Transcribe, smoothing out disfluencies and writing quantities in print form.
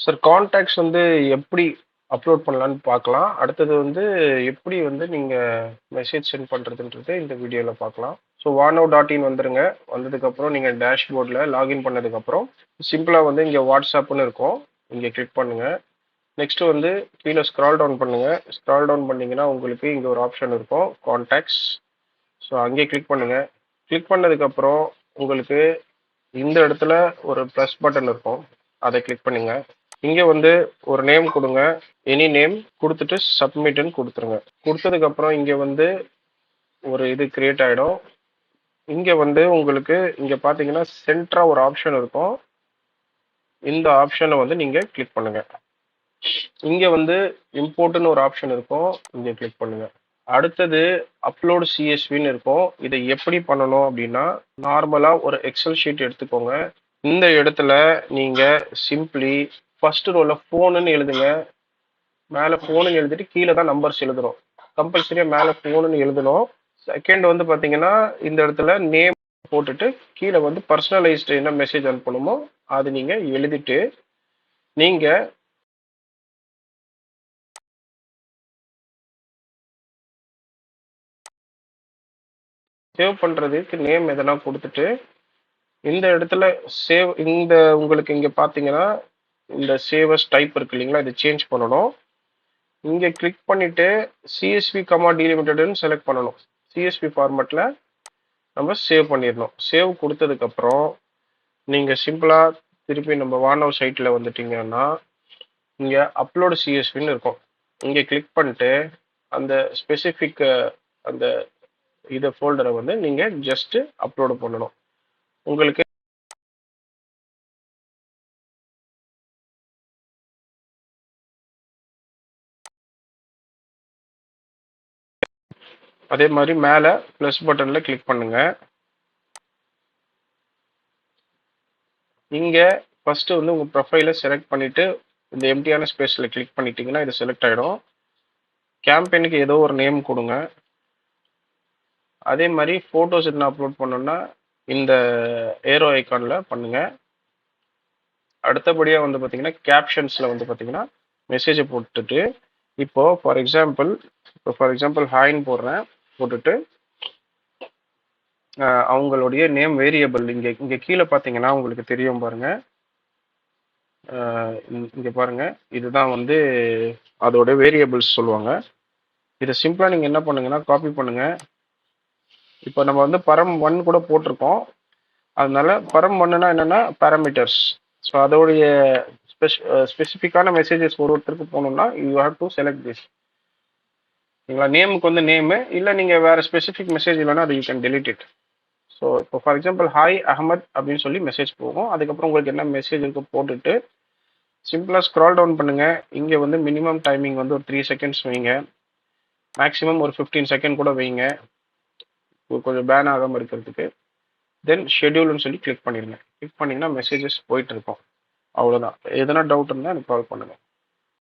Sir contacts வந்து எப்படி upload பண்ணலான்னு பார்க்கலாம். அடுத்தது வந்து எப்படி வந்து நீங்க மெசேஜ் சென்ட் பண்றதுன்றது இந்த வீடியோல பார்க்கலாம். ஸோ வானவ்.in வந்துருங்க. வந்ததுக்கப்புறம் நீங்க டேஷ்போர்டில் லாகின் பண்ணதுக்கப்புறம் சிம்பிளா வந்து இங்கே வாட்ஸ்அப்னு இருக்கும். இங்கே கிளிக் பண்ணுங்க. நெக்ஸ்ட் வந்து கீழே ஸ்க்ரால் டவுன் பண்ணுங்க. ஸ்க்ரால் டவுன் பண்ணீங்கன்னா உங்களுக்கு இங்கே ஒரு ஆப்ஷன் இருக்கும் கான்டாக்ட்ஸ். ஸோ அங்கே கிளிக் பண்ணுங்க. கிளிக் பண்ணதுக்கப்புறம் உங்களுக்கு இந்த இடத்துல ஒரு ப்ளஸ் பட்டன் இருக்கும். அதை கிளிக் பண்ணுங்க. இங்க வந்து ஒரு நேம் கொடுங்க. எனி நேம் கொடுத்துட்டு சப்மிட்னு கொடுத்துருங்க. கொடுத்ததுக்கு அப்புறம் இங்க வந்து ஒரு இது கிரியேட் ஆயிடும். இங்க வந்து உங்களுக்கு இங்க பாத்தீங்கன்னா சென்டரா ஒரு ஆப்ஷன் இருக்கும். இந்த ஆப்ஷனை வந்து நீங்க கிளிக் பண்ணுங்க. இங்க வந்து இம்போர்ட்னு ஒரு ஆப்ஷன் இருக்கும். இங்க கிளிக் பண்ணுங்க. அடுத்தது அப்லோட் சிஎஸ்வின்னு இருக்கும். இதை எப்படி பண்ணணும் அப்படின்னா நார்மலா ஒரு எக்ஸல் ஷீட் எடுத்துக்கோங்க. இந்த இடத்துல நீங்க சிம்பிளி ஃபர்ஸ்ட் ரோல போனுன்னு எழுதுங்க. மேல போனுன்னு எழுதிட்டு கீழே தான் நம்பர்ஸ் எழுதுறோம். கம்பல்சரியா மேல போனுன்னு எழுதணும். செகண்ட் வந்து பாத்தீங்கன்னா இந்த இடத்துல நேம் போட்டுட்டு கீழே வந்து பர்சனலைஸ்டு என்ன மெசேஜ் அனுப்பணுமோ அது நீங்க எழுதிட்டு நீங்க சேவ் பண்றதுக்கு நேம் எதனா கொடுத்துட்டு இந்த இடத்துல சேவ் இந்த உங்களுக்கு இங்க பாத்தீங்கன்னா இந்த சேவஸ் டைப் இருக்கு இல்லைங்களா, இதை சேஞ்ச் பண்ணணும். இங்க கிளிக் பண்ணிட்டு சிஎஸ்வி கமா டிலிமிட்டட்னு செலக்ட் பண்ணணும். சிஎஸ்வி ஃபார்மேட்ல நம்ம சேவ் பண்ணிடணும். சேவ் கொடுத்ததுக்கு அப்புறம் நீங்க சிம்பிளா திருப்பி நம்ம வானவ் சைட்ல வந்துட்டீங்கன்னா இங்க அப்லோடு சிஎஸ்வின்னு இருக்கும். இங்க கிளிக் பண்ணிட்டு அந்த ஸ்பெசிபிக் அந்த இதை ஃபோல்டரை வந்து நீங்க ஜஸ்ட் அப்லோடு பண்ணணும். உங்களுக்கு அதே மாதிரி மேல பிளஸ் பட்டன்ல கிளிக் பண்ணுங்க. இங்க ஃபர்ஸ்ட் வந்து உங்க ப்ரொஃபைலை செலக்ட் பண்ணிட்டு இந்த எம்டியான ஸ்பேஸ்ல கிளிக் பண்ணிட்டீங்கன்னா இது செலக்ட் ஆயிடும். கேம்பெயினுக்கு ஏதோ ஒரு நேம் கொடுங்க. அதே மாதிரி போட்டோஸ் என்ன அப்லோட் பண்ணணும்னா இந்த ஏரோ ஐக்கான்ல பண்ணுங்க. அடுத்தபடியா வந்து பாத்தீங்கன்னா கேப்ஷன்ஸ்ல வந்து பாத்தீங்கன்னா மெசேஜை போட்டுட்டு இப்போ ஃபார் எக்ஸாம்பிள் ஹாய்ன்னு போடுறேன். போட்டுட்டு அவங்களுடைய நேம் வேரியபிள் இங்க இங்க கீழே பாத்தீங்கன்னா உங்களுக்கு தெரியும் பாருங்க. இங்க பாருங்க, இதுதான் வந்து அதோட வேரியபிள்ஸ் சொல்லுவாங்க. இதை சிம்பிளா நீங்க என்ன பண்ணுங்கன்னா காப்பி பண்ணுங்க. இப்போ நம்ம வந்து பரம் 1 கூட போட்டிருக்கோம். அதனால பரம் 1னா என்னன்னா பேராமீட்டர்ஸ். ஸோ அதோடைய ஸ்பெசிஃபிக்கான மெசேஜஸ் ஒருத்தருக்கு போகணும்னா you have to select this. நீங்களா நேமுக்கு வந்து நேமு இல்லை நீங்கள் வேற ஸ்பெசிஃபிக் மெசேஜ் இல்லைன்னா அது you can delete it. So இப்போ ஃபார் எக்ஸாம்பிள் ஹாய் அஹமத் அப்படின்னு சொல்லி மெசேஜ் போகும். அதுக்கப்புறம் உங்களுக்கு என்ன மெசேஜ் இருக்கு போட்டுட்டு சிம்பிளாக ஸ்க்ரால் டவுன் பண்ணுங்க. இங்கே வந்து மினிமம் டைமிங் வந்து ஒரு 3 செகண்ட்ஸ் வைங்க. மேக்ஸிமம் ஒரு 15 செகண்ட் கூட வைங்க, கொஞ்சம் பேன் ஆகாமல் இருக்கிறதுக்கு. தென் ஷெட்யூல்னு சொல்லி கிளிக் பண்ணிடுங்க. கிளிக் பண்ணிங்கன்னா மெசேஜஸ் போயிட்டு இருக்கும். அவ்வளோதான். எதனா டவுட் இருந்தால் எனக்கு கால் பண்ணுங்கள்.